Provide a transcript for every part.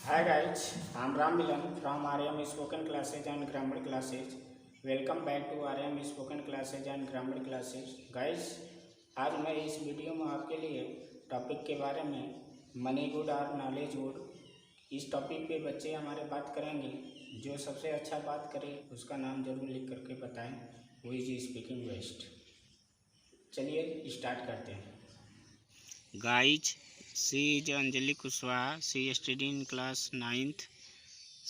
Hi guys, I'm Ram Milan from RM Spoken Classes and Grammar Classes. Welcome back to RM spoken classes and grammar classes. Guys, आज मैं इस video में आपके लिए topic के बारे में मनी गुड और नॉलेज गुड, इस टॉपिक पे बच्चे हमारे बात करेंगे। जो सबसे अच्छा बात करे उसका नाम जरूर लिख करके बताएं। Who is speaking best. चलिए स्टार्ट करते हैं। Guys, she is Anjali Kushwaha. She studied in class 9th.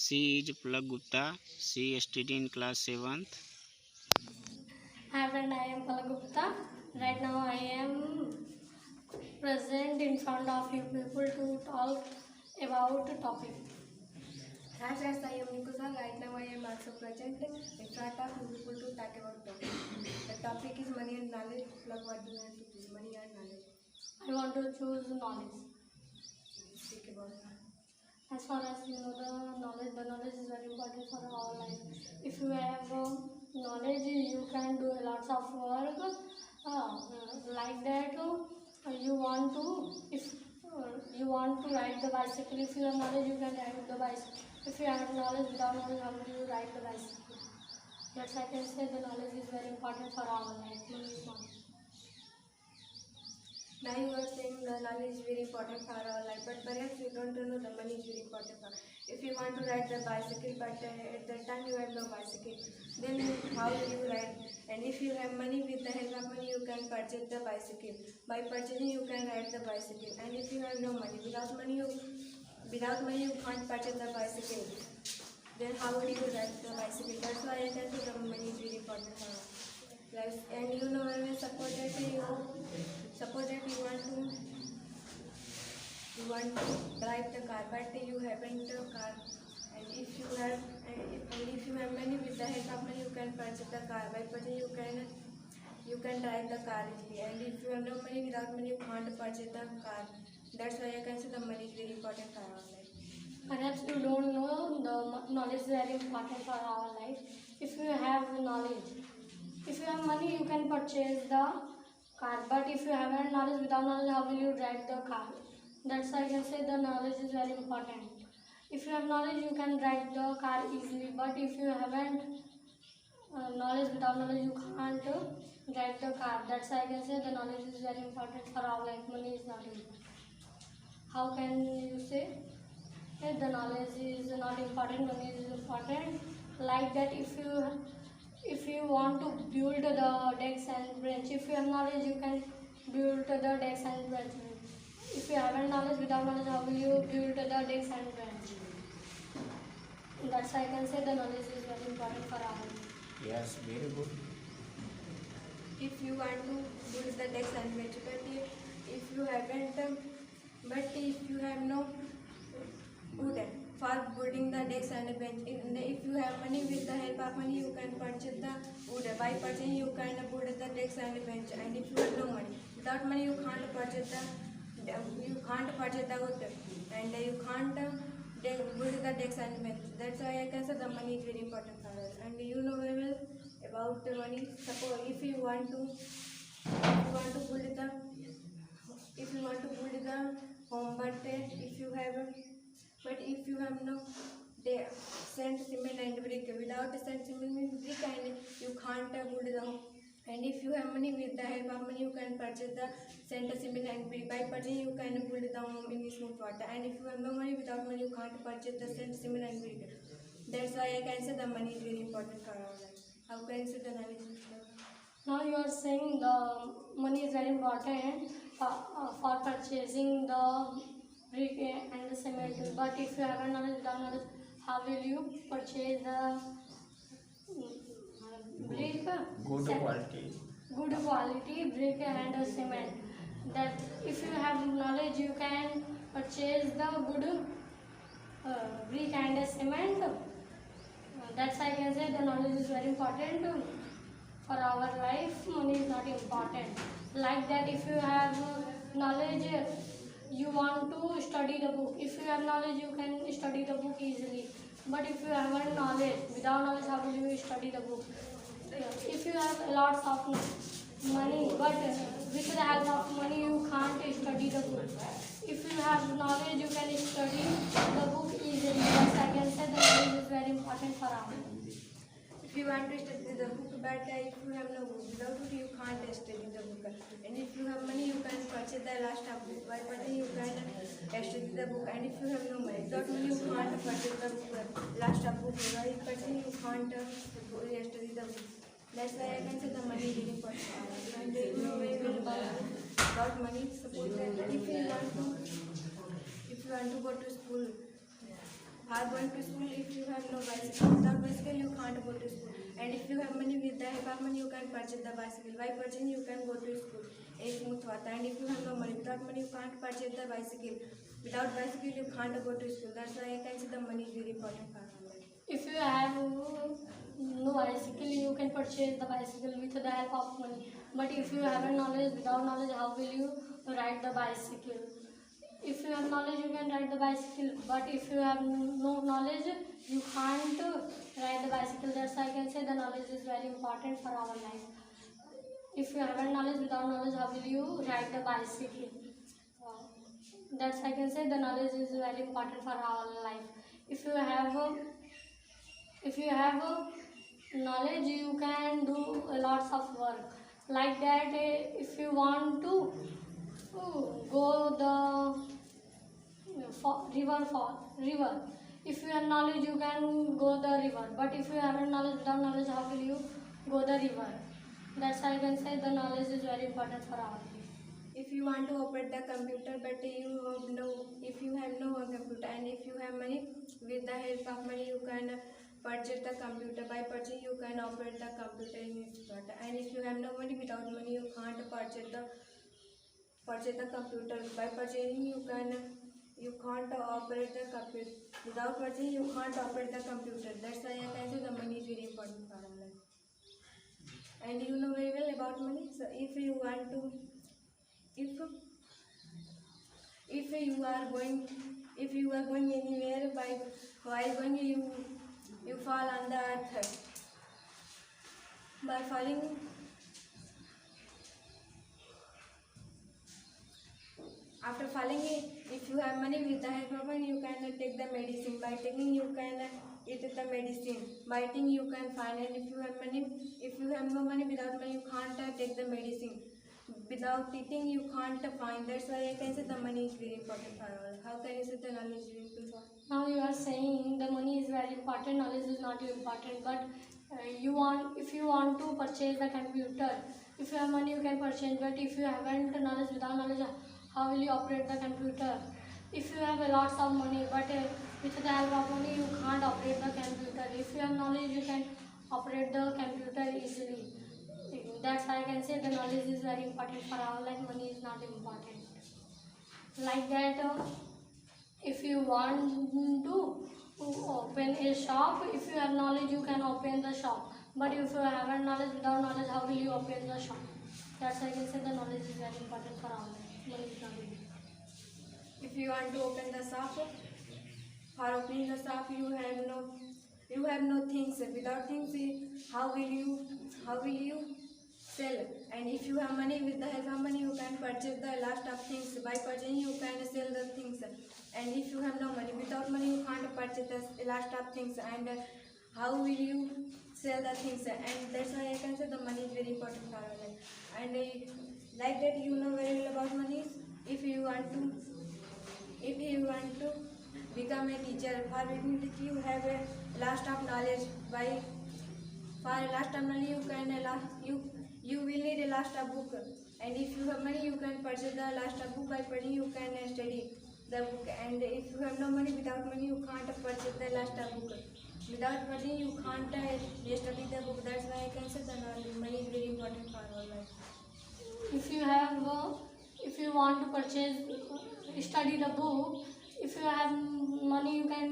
She is Palak Gupta. She studied in class 7th. Hi friend, I am Palak Gupta. Right now I am present in front of you people to talk about the topic. Hi friends, I am Nikusa. Right now I am also present in front of you people to talk about topic. The topic is money and knowledge. Like what do you want to choose? Money and knowledge. I want to choose knowledge. Speak about that. As far as you know, the knowledge is very important for our life. If you have knowledge, you can do lots of work. Like that, you want to if you want to ride the bicycle. If you have knowledge, you can ride the bicycle. If you have knowledge, without knowledge, how will you ride the bicycle? That's why I can say the knowledge is very important for our life. Money is not. Now you are saying the knowledge is very important for our life, but perhaps you don't know the money is very important for. If you want to ride the bicycle, but at that time you have no bicycle, then how will you ride? And if you have money, with the help of money, you can purchase the bicycle. By purchasing, you can ride the bicycle. And if you have no money, without money you can't purchase the bicycle. Then how would you ride the bicycle? That's why I can say the money is very important for us. Like, and you know, I will suppose that you want to drive the car, but you haven't a car. And if you have money, with the help of money, you can purchase the car. By purchasing, you can drive the car easily. And if you have no money, without money, you can't purchase the car. That's why I can say the money is very important for our life. Perhaps you don't know the knowledge is very important for our life. If you have knowledge, if you have money, you can purchase the car. But if you haven't knowledge, without knowledge, how will you drive the car? That's why I can say the knowledge is very important. If you have knowledge, you can drive the car easily. But if you haven't knowledge, without knowledge, you can't drive the car. That's why I can say the knowledge is very important for our life. Money is not important. How can you say that the knowledge is not important, money is important? Like that, if you want to build the decks and bench, if you have knowledge, you can build the decks and bench. If you haven't knowledge, without knowledge, how will you build the decks and bench? That's why I can say the knowledge is very important for our life. Yes, very good. If you want to build the decks and bench, but if you haven't, but if you have no wood for building the decks and bench, if you have money, with the help of money, you can purchase the wood. By purchasing, you can build the decks and bench. And if you have no money, without money, you can't purchase the wood, and you can't build the decks and bench. That's why I can say the money is very important for us. And you know very well about the money. Suppose if you want to build the home, but if you have no sand, cement and brick, without sand, cement and brick, and you can't build the home. And if you have money, with the help of money, you can purchase the sand, cement and brick. By purchasing, you can build the home in smooth water. And if you have no money, without money, you can't purchase the sand, cement and brick. That's why I can say the money is very important for our life. How can you say the knowledge is important? Now you are saying the money is very important for purchasing the brick and the cement. But if you haven't knowledge, without knowledge, how will you purchase the brick? Good quality. Good quality brick and cement. That if you have knowledge, you can purchase the good brick and cement. That's why I can say the knowledge is very important for our life. Money is not important. Like that, if you have knowledge, you want to study the book. If you have knowledge, you can study the book easily. But if you haven't knowledge, without knowledge, how will you study the book? If you have lots of money, but with the help of money, you can't study the book. If you have knowledge, you can study the book easily. for all. If you want to study the book, but if you have no book, without book you can't study the book. And if you have money, you can purchase the last of book. By purchasing, you can study the book. And if you have no money, without money, you can't purchase the book. Last of book. By purchasing, you can't study the book. That's why I can say the money is very important. And you know very well about money. Suppose that if you want to go to school. Are going to school if you have no bicycle. Without bicycle you can't go to school. And if you have money, with the help of money you can purchase the bicycle. By purchasing you can go to school. एक मुफ्त होता है. And if you have no money, without money you can't purchase the bicycle. Without bicycle you can't go to school. That's why I can say the money is very important for our life. If you have no bicycle, you can purchase the bicycle with the help of money. But if you have knowledge, without knowledge, how will you ride the bicycle? If you have knowledge, you can ride the bicycle. But if you have no knowledge, you can't ride the bicycle. That's why I can say the knowledge is very important for our life. If you have knowledge, without knowledge, how will you ride the bicycle? That's why I can say the knowledge is very important for our life. If you have knowledge, you can do lots of work. Like that, if you want to go the river. If you have knowledge, you can go the river. But if you have knowledge, without knowledge, how will you go the river? That's why I can say the knowledge is very important for our life. If you want to operate the computer, but if you have no computer, and if you have money, with the help of money you can purchase the computer. By purchasing you can operate the computer in its part. And if you have no money, without money you can't purchase the computer. By purchasing you can't operate the computer. Without purchasing you can't operate the computer. That's why I can say the money is very important for our life. And you know very well about money. So if you are going anywhere, while going you fall on the earth. By falling, after falling, if you have money, with the help of money you can take the medicine. By taking you can eat the medicine. By eating you can find. And if you have no money, without money you can't take the medicine. Without eating you can't find. That's why I can say the money is very important for all. How can you say the knowledge is very important? Now you are saying the money is very important, knowledge is not important. But if you want to purchase the computer, if you have money you can purchase. But if you haven't knowledge, without knowledge, how will you operate the computer? If you have lots of money, but with the help of money you can't operate the computer. If you have knowledge, you can operate the computer easily. That's why I can say the knowledge is very important for our life. Money is not important. Like that, if you want to open a shop, if you have knowledge, you can open the shop. But if you haven't knowledge, without knowledge, how will you open the shop? That's why I can say the knowledge is very important for our life. Money is not important. If you want to open the shop, for opening the shop you have no things. Without things, how will you sell? And if you have money, with the help of money you can purchase the last of things. By purchasing you can sell the things. And if you have no money, without money you can't purchase the last of things. And how will you sell the things? And that's why I can say the money is very important for our life. And like that, you know very well about money. If you want to become a teacher, for becoming a teacher you have a last of knowledge. For last of knowledge you will need a last of book. And if you have money, you can purchase the last of book. By purchasing you can study the book. And if you have no money, without money you can't purchase the last of book. Without money you can't study the book. That's why I can say the money is very important for our life. If you want to study the book, if you have money you can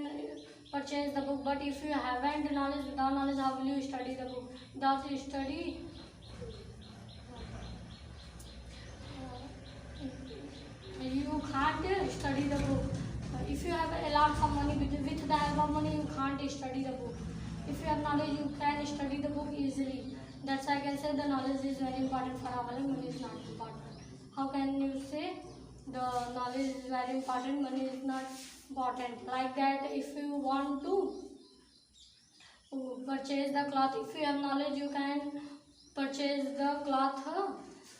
purchase the book. But if you haven't knowledge, without knowledge, how will you study the book? Without study, you can't study the book. If you have a lot of money, with the help of money you can't study the book. If you have knowledge, you can study the book easily. That's why I can say the knowledge is very important for our life. Money is not important. How can you say the knowledge is very important, money is not important? Like that, if you want to purchase the cloth. If you have knowledge, you can purchase the cloth.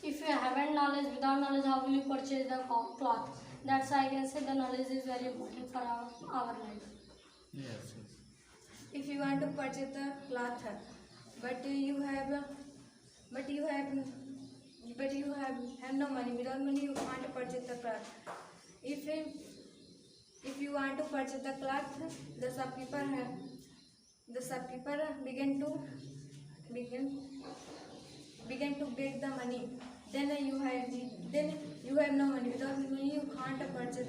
If you haven't knowledge, without knowledge, how will you purchase the cloth? That's why I can say the knowledge is very important for our life. Yes. If you want to purchase the cloth, but you have no money. Without money, you can't purchase the cloth. If you want to purchase the cloth, the shopkeeper began to beg the money. Then you have no money. Without money, you can't purchase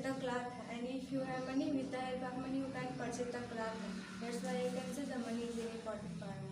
the cloth. And if you have money, with the help of money, you can purchase the cloth. That's why I can say the money is very important for us.